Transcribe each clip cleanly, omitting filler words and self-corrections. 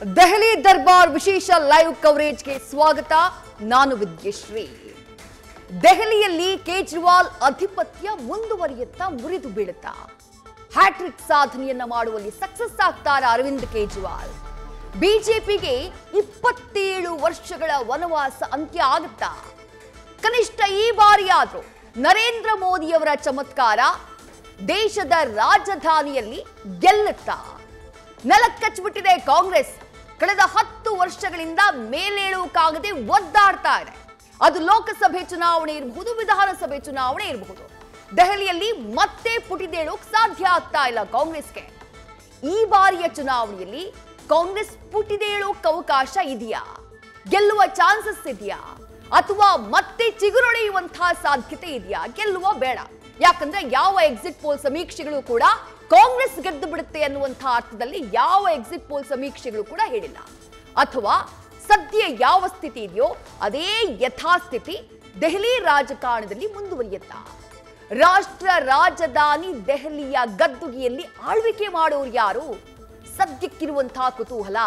ದೆಹಲಿ ದರ್ಬಾರ್ ವಿಶೇಷ ಲೈವ್ ಕವರೇಜ್ಗೆ ಸ್ವಾಗತ. ನಾನು ವಿದ್ಯಶ್ರೀ. ದೆಹಲಿಯಲ್ಲಿ ಕೇಜ್ರಿವಾಲ್ ಅಧಿಪತ್ಯ ಮುಂದುವರಿಯುತ್ತಾ ಮುರಿದು ಬೀಳುತ್ತಾ ಹ್ಯಾಟ್ರಿಕ್ ಸಾಧನೆಯನ್ನ ಮಾಡುವಲ್ಲಿ ಸಕ್ಸಸ್ ಆಗ್ತಾರ ಅರವಿಂದ್ ಕೇಜ್ರಿವಾಲ್. ಬಿಜೆಪಿಗೆ 27 ವರ್ಷಗಳ ವನವಾಸ ಅಂತ್ಯ ಆಗುತ್ತಾ? ಕನಿಷ್ಠ ಈ ಬಾರಿಯಾದ್ರೂ ನರೇಂದ್ರ ಮೋದಿಯವರ ಚಮತ್ಕಾರ ದೇಶದ ರಾಜಧಾನಿಯಲ್ಲಿ ಗೆಲ್ಲುತ್ತಾ? ನೆಲಕ್ಕಚ್ಚಿಬಿಟ್ಟಿದೆ ಕಾಂಗ್ರೆಸ್. ಕಳೆದ 10 ವರ್ಷಗಳಿಂದ ಮೇಲೇಳುವುಕ್ಕಾಗದೆ ಒದ್ದಾಡ್ತಾ ಇದೆ. ಅದು ಲೋಕಸಭೆ ಚುನಾವಣೆ ಇರಬಹುದು, ವಿಧಾನಸಭೆ ಚುನಾವಣೆ ಇರಬಹುದು. ದೆಹಲಿಯಲ್ಲಿ ಮತ್ತೆ ಪುಟಿದೇಳೋಕ್ ಸಾಧ್ಯ ಆಗ್ತಾ ಇಲ್ಲ ಕಾಂಗ್ರೆಸ್ಗೆ. ಈ ಬಾರಿಯ ಚುನಾವಣೆಯಲ್ಲಿ ಕಾಂಗ್ರೆಸ್ ಪುಟಿದೇಳೋಕ್ ಅವಕಾಶ ಇದೆಯಾ? ಗೆಲ್ಲುವ ಚಾನ್ಸಸ್ ಇದೆಯಾ? ಅಥವಾ ಮತ್ತೆ ಚಿಗುರೊಡೆಯುವಂತಹ ಸಾಧ್ಯತೆ ಇದೆಯಾ? ಗೆಲ್ಲುವ ಬೇಡ. ಯಾಕಂದ್ರೆ ಯಾವ ಎಕ್ಸಿಟ್ ಪೋಲ್ ಸಮೀಕ್ಷೆಗಳು ಕೂಡ ಕಾಂಗ್ರೆಸ್ ಗೆದ್ದು ಬಿಡುತ್ತೆ ಅನ್ನುವಂತಹ ಅರ್ಥದಲ್ಲಿ ಯಾವ ಎಕ್ಸಿಟ್ ಪೋಲ್ ಸಮೀಕ್ಷೆಗಳು ಕೂಡ ಹೇಳಿಲ್ಲ. ಅಥವಾ ಸದ್ಯ ಯಾವ ಸ್ಥಿತಿ ಇದೆಯೋ ಅದೇ ಯಥಾಸ್ಥಿತಿ ದೆಹಲಿ ರಾಜಕಾರಣದಲ್ಲಿ ಮುಂದುವರಿಯುತ್ತಾ? ರಾಷ್ಟ್ರ ರಾಜಧಾನಿ ದೆಹಲಿಯ ಗದ್ದುಗೆಯಲ್ಲಿ ಆಳ್ವಿಕೆ ಮಾಡೋರು ಯಾರು? ಸದ್ಯಕ್ಕಿರುವಂತಹ ಕುತೂಹಲ.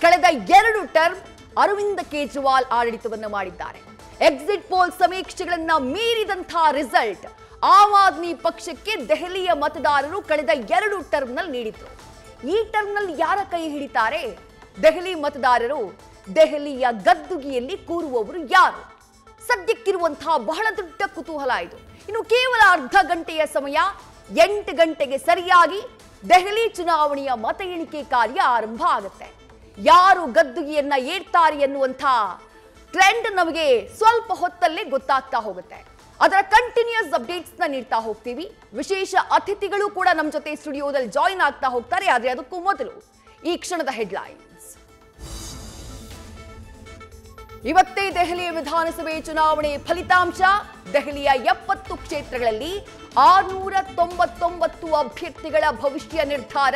ಕಳೆದ 2 ಟರ್ಮ್ ಅರವಿಂದ್ ಕೇಜ್ರಿವಾಲ್ ಆಡಳಿತವನ್ನ ಮಾಡಿದ್ದಾರೆ. ಎಕ್ಸಿಟ್ ಪೋಲ್ ಸಮೀಕ್ಷೆಗಳನ್ನ ಮೀರಿದಂತಹ ರಿಸಲ್ಟ್ ಆಮ್ ಆದ್ಮಿ ಪಕ್ಷಕ್ಕೆ ದೆಹಲಿಯ ಮತದಾರರು ಕಳೆದ 2 ಟರ್ಮ್ನಲ್ಲಿ ನೀಡಿದ್ರು. ಈ ಟರ್ಮ್ನಲ್ಲಿ ಯಾರ ಕೈ ಹಿಡಿತಾರೆ ದೆಹಲಿ ಮತದಾರರು? ದೆಹಲಿಯ ಗದ್ದುಗೆಯಲ್ಲಿ ಕೂರುವವರು ಯಾರು? ಸದ್ಯಕ್ಕಿರುವಂತಹ ಬಹಳ ದೊಡ್ಡ ಕುತೂಹಲ ಇದು. ಇನ್ನು ಕೇವಲ ಅರ್ಧ ಗಂಟೆಯ ಸಮಯ, 8 ಗಂಟೆಗೆ ಸರಿಯಾಗಿ ದೆಹಲಿ ಚುನಾವಣೆಯ ಮತ ಎಣಿಕೆ ಕಾರ್ಯ ಆರಂಭ ಆಗುತ್ತೆ. ಯಾರು ಗದ್ದುಗೆಯನ್ನ ಏರ್ತಾರೆ ಎನ್ನುವಂಥ ಟ್ರೆಂಡ್ ನಮಗೆ ಸ್ವಲ್ಪ ಹೊತ್ತಲ್ಲೇ ಗೊತ್ತಾಗ್ತಾ ಹೋಗುತ್ತೆ. ಅದರ ಕಂಟಿನ್ಯೂಸ್ ಅಪ್ಡೇಟ್ಸ್ ನ ನೀಡ್ತಾ ಹೋಗ್ತೀವಿ. ವಿಶೇಷ ಅತಿಥಿಗಳು ಕೂಡ ನಮ್ಮ ಜೊತೆ ಸ್ಟುಡಿಯೋದಲ್ಲಿ ಜಾಯಿನ್ ಆಗ್ತಾ ಹೋಗ್ತಾರೆ. ಆದ್ರೆ ಅದಕ್ಕೂ ಮೊದಲು ಈ ಕ್ಷಣದ ಹೆಡ್ಲೈನ್ಸ್. ಇವತ್ತೇ ದೆಹಲಿಯ ವಿಧಾನಸಭೆ ಚುನಾವಣೆ ಫಲಿತಾಂಶ. ದೆಹಲಿಯ 70 ಕ್ಷೇತ್ರಗಳಲ್ಲಿ 699 ಅಭ್ಯರ್ಥಿಗಳ ಭವಿಷ್ಯ ನಿರ್ಧಾರ.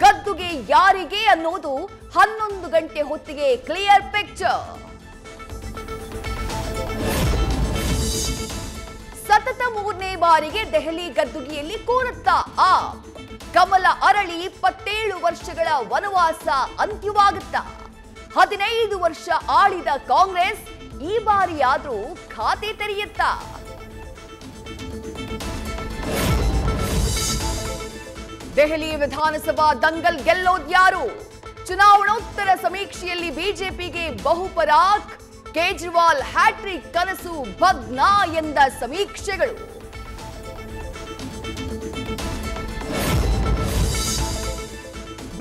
ಗದ್ದುಗೆ ಯಾರಿಗೆ ಅನ್ನೋದು 11 ಗಂಟೆ ಹೊತ್ತಿಗೆ ಕ್ಲಿಯರ್ ಪಿಕ್ಚರ್. ಸತತ 3ನೇ ಬಾರಿಗೆ ದೆಹಲಿ ಗದ್ದುಗೆಯಲ್ಲಿ ಕೂರುತ್ತಾ ಆಪ್. ಕಮಲ ಅರಳಿ 27 ವರ್ಷಗಳ ವನವಾಸ ಅಂತ್ಯವಾಗುತ್ತಾ? 15 ವರ್ಷ ಆಳಿದ ಕಾಂಗ್ರೆಸ್ ಈ ಬಾರಿಯಾದ್ರೂ ಖಾತೆ ತೆರೆಯುತ್ತಾ? ದೆಹಲಿ ವಿಧಾನಸಭಾ ದಂಗಲ್ ಗೆಲ್ಲೋದ್ಯಾರು? ಚುನಾವಣೋತ್ತರ ಸಮೀಕ್ಷೆಯಲ್ಲಿ ಬಿಜೆಪಿಗೆ ಬಹುಪರಾಕ್. ಕೇಜ್ರಿವಾಲ್ ಹ್ಯಾಟ್ರಿಕ್ ಕನಸು ಭಗ್ನ ಎಂದ ಸಮೀಕ್ಷೆಗಳು.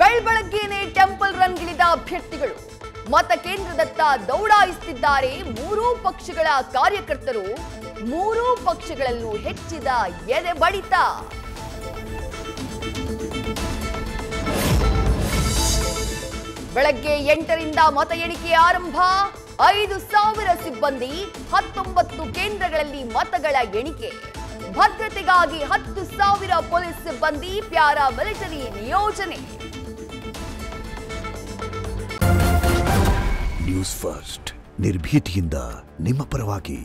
ಬೆಳಬೆಳಗ್ಗೆನೆ ಟೆಂಪಲ್ ರನ್ಗಿಳಿದ ಅಭ್ಯರ್ಥಿಗಳು ಮತಕೇಂದ್ರದತ್ತ ದೌಡಾಯಿಸುತ್ತಿದ್ದಾರೆ 3 ಪಕ್ಷಗಳ ಕಾರ್ಯಕರ್ತರು. 3 ಪಕ್ಷಗಳಲ್ಲೂ ಹೆಚ್ಚಿದ ಎದೆ ಬಡಿತ. ಬೆಳಗ್ಗೆ 8ರಿಂದ ಮತ ಎಣಿಕೆ ಆರಂಭ. 5,000 ಸಿಬ್ಬಂದಿ, 19 ಕೇಂದ್ರಗಳಲ್ಲಿ ಮತಗಳ ಎಣಿಕೆ. ಭದ್ರತೆಗಾಗಿ 10,000 ಪೊಲೀಸ್ ಸಿಬ್ಬಂದಿ, ಪ್ಯಾರಾ ಮಿಲಿಟರಿ ನಿಯೋಜನೆ. ನ್ಯೂಸ್ ಫಸ್ಟ್, ನಿರ್ಭೀತಿಯಿಂದ ನಿಮ್ಮ ಪರವಾಗಿ.